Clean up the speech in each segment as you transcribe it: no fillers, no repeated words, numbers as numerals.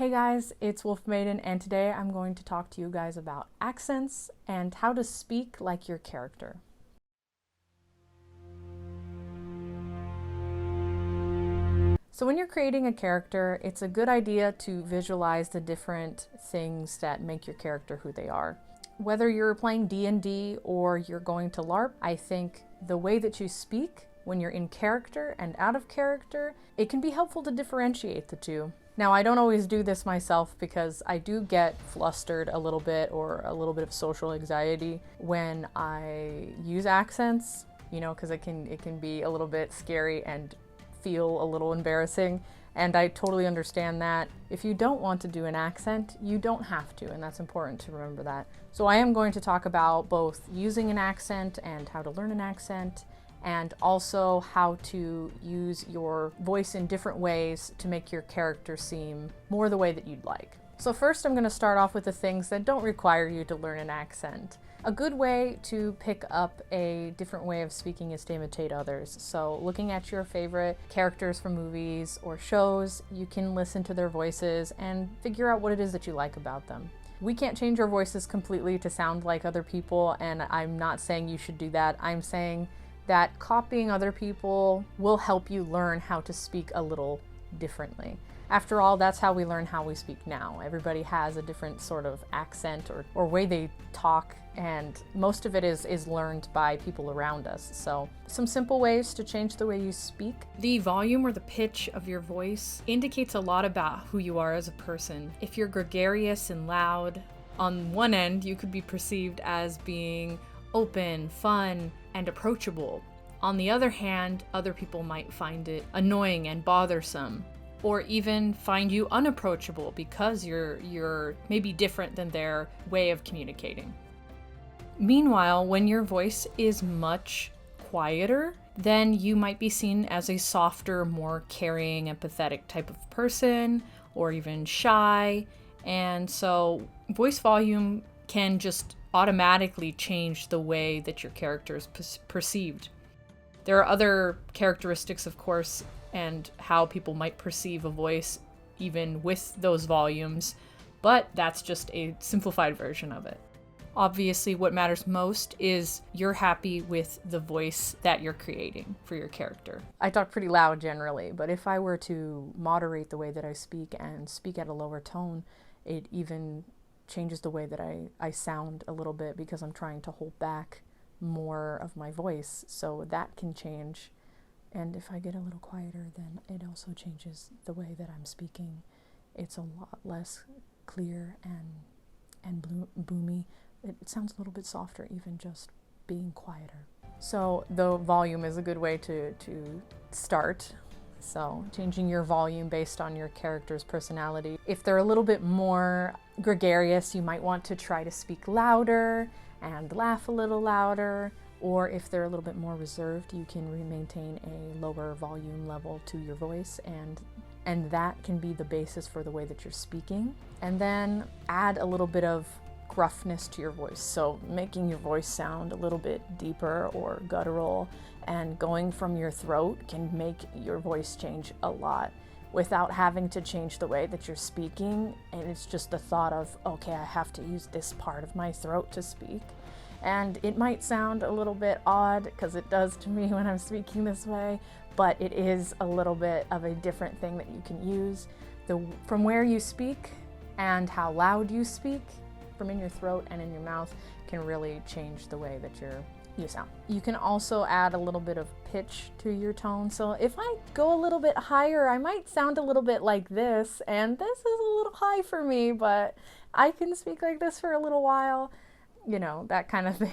Hey guys, it's WolfMaiden, and today I'm going to talk to you guys about accents and how to speak like your character. So when you're creating a character, it's a good idea to visualize the different things that make your character who they are. Whether you're playing D&D or you're going to LARP, I think the way that you speak when you're in character and out of character, it can be helpful to differentiate the two. Now, I don't always do this myself because I do get flustered a little bit or a little bit of social anxiety when I use accents, because it can be a little bit scary and feel a little embarrassing. And I totally understand that. If you don't want to do an accent, you don't have to, and that's important to remember that. So I am going to talk about both using an accent and how to learn an accent, and also how to use your voice in different ways to make your character seem more the way that you'd like. So first I'm going to start off with the things that don't require you to learn an accent. A good way to pick up a different way of speaking is to imitate others. So looking at your favorite characters from movies or shows, you can listen to their voices and figure out what it is that you like about them. We can't change our voices completely to sound like other people, and I'm not saying you should do that. I'm saying that copying other people will help you learn how to speak a little differently. After all, that's how we learn how we speak now. Everybody has a different sort of accent or way they talk, and most of it is learned by people around us. So some simple ways to change the way you speak. The volume or the pitch of your voice indicates a lot about who you are as a person. If you're gregarious and loud, on one end you could be perceived as being open, fun, and approachable. On the other hand, other people might find it annoying and bothersome, or even find you unapproachable because you're maybe different than their way of communicating. Meanwhile, when your voice is much quieter, then you might be seen as a softer, more caring, empathetic type of person, or even shy. And so voice volume can just automatically change the way that your character is perceived. There are other characteristics, of course, and how people might perceive a voice even with those volumes, but that's just a simplified version of it. Obviously, what matters most is you're happy with the voice that you're creating for your character. I talk pretty loud generally, but if I were to moderate the way that I speak and speak at a lower tone, it even changes the way that I sound a little bit because I'm trying to hold back more of my voice, so that can change. And if I get a little quieter, then it also changes the way that I'm speaking. It's a lot less clear and boomy. It sounds a little bit softer, even just being quieter. So the volume is a good way to start. So changing your volume based on your character's personality. If they're a little bit more gregarious, you might want to try to speak louder and laugh a little louder. Or if they're a little bit more reserved, you can maintain a lower volume level to your voice, and that can be the basis for the way that you're speaking. And then add a little bit of gruffness to your voice, so making your voice sound a little bit deeper or guttural, and going from your throat can make your voice change a lot without having to change the way that you're speaking. And it's just the thought of, okay, I have to use this part of my throat to speak. And it might sound a little bit odd, because it does to me when I'm speaking this way, but it is a little bit of a different thing that you can use. From where you speak and how loud you speak, from in your throat and in your mouth, can really change the way that you sound. You can also add a little bit of pitch to your tone. So if I go a little bit higher, I might sound a little bit like this, and this is a little high for me, but I can speak like this for a little while, that kind of thing.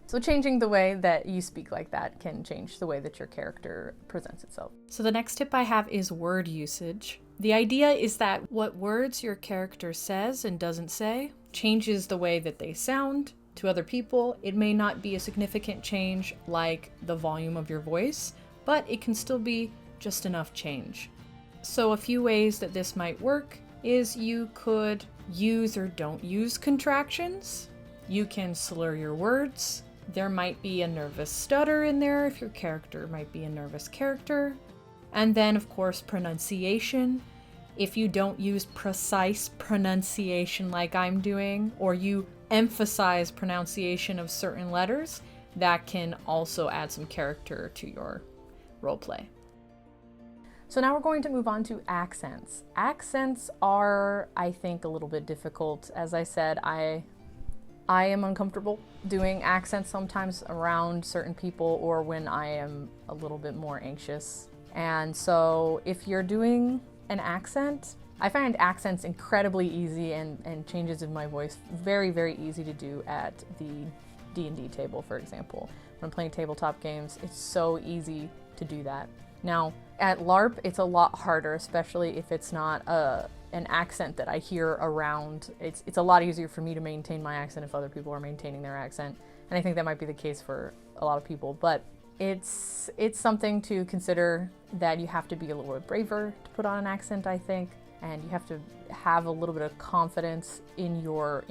So changing the way that you speak like that can change the way that your character presents itself. So the next tip I have is word usage. The idea is that what words your character says and doesn't say changes the way that they sound to other people. It may not be a significant change like the volume of your voice, but it can still be just enough change. So a few ways that this might work is you could use or don't use contractions. You can slur your words. There might be a nervous stutter in there if your character might be a nervous character. And then, of course, pronunciation. If you don't use precise pronunciation like I'm doing, or you emphasize pronunciation of certain letters, that can also add some character to your roleplay. So now we're going to move on to accents. Accents are, I think, a little bit difficult. As I said, I am uncomfortable doing accents sometimes around certain people or when I am a little bit more anxious. And so if you're doing an accent, I find accents incredibly easy and changes in my voice very, very easy to do at the D&D table, for example. When I'm playing tabletop games, it's so easy to do that. Now, at LARP, it's a lot harder, especially if it's not an accent that I hear around. It's a lot easier for me to maintain my accent if other people are maintaining their accent. And I think that might be the case for a lot of people, but it's something to consider, that you have to be a little bit braver to put on an accent, I think, and you have to have a little bit of confidence in your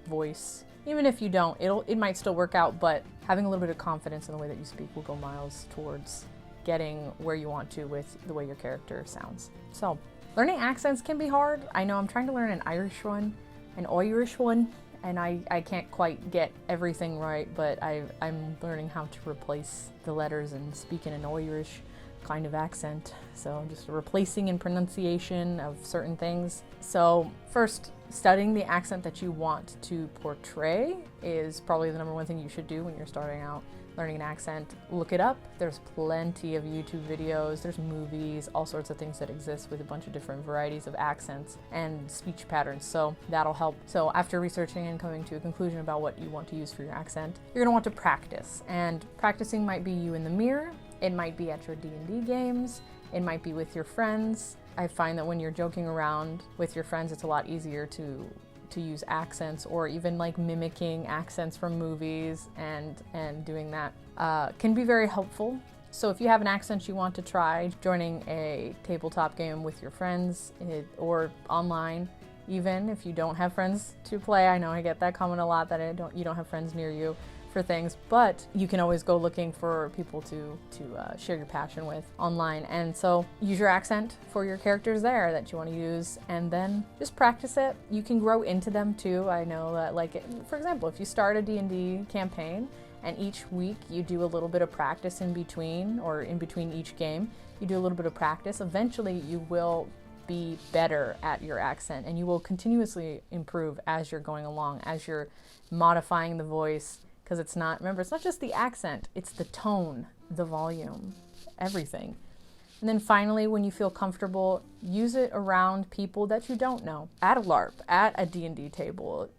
voice. Even if you don't, it might still work out, but having a little bit of confidence in the way that you speak will go miles towards getting where you want to with the way your character sounds. So, learning accents can be hard. I know I'm trying to learn an Irish one, an Irish one, and I can't quite get everything right, but I'm learning how to replace the letters and speak in an Irish kind of accent. So just replacing in pronunciation of certain things. So first, studying the accent that you want to portray is probably the number one thing you should do when you're starting out learning an accent. Look it up. There's plenty of YouTube videos, there's movies, all sorts of things that exist with a bunch of different varieties of accents and speech patterns, so that'll help. So after researching and coming to a conclusion about what you want to use for your accent, you're gonna want to practice. And practicing might be you in the mirror, it might be at your D&D games, it might be with your friends. I find that when you're joking around with your friends, it's a lot easier to use accents, or even like mimicking accents from movies and doing that can be very helpful. So if you have an accent you want to try, joining a tabletop game with your friends or online, even if you don't have friends to play. I know I get that comment a lot, that you don't have friends near you for things, but you can always go looking for people to share your passion with online. And so use your accent for your characters there that you want to use, and then just practice it. You can grow into them too. I know that, like, for example, if you start a D&D campaign and each week you do a little bit of practice in between, or in between each game, you do a little bit of practice, eventually you will be better at your accent, and you will continuously improve as you're going along, as you're modifying the voice. Because it's not just the accent, it's the tone, the volume, everything. And then finally, when you feel comfortable, use it around people that you don't know. At a LARP, at a D&D table,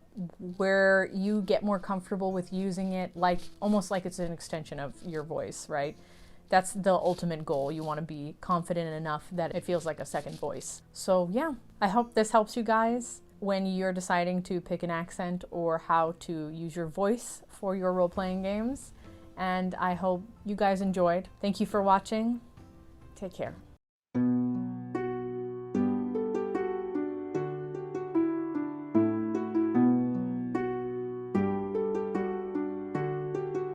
where you get more comfortable with using it almost like it's an extension of your voice, right? That's the ultimate goal. You want to be confident enough that it feels like a second voice. So yeah, I hope this helps you guys when you're deciding to pick an accent or how to use your voice for your role-playing games. And I hope you guys enjoyed. Thank you for watching. Take care.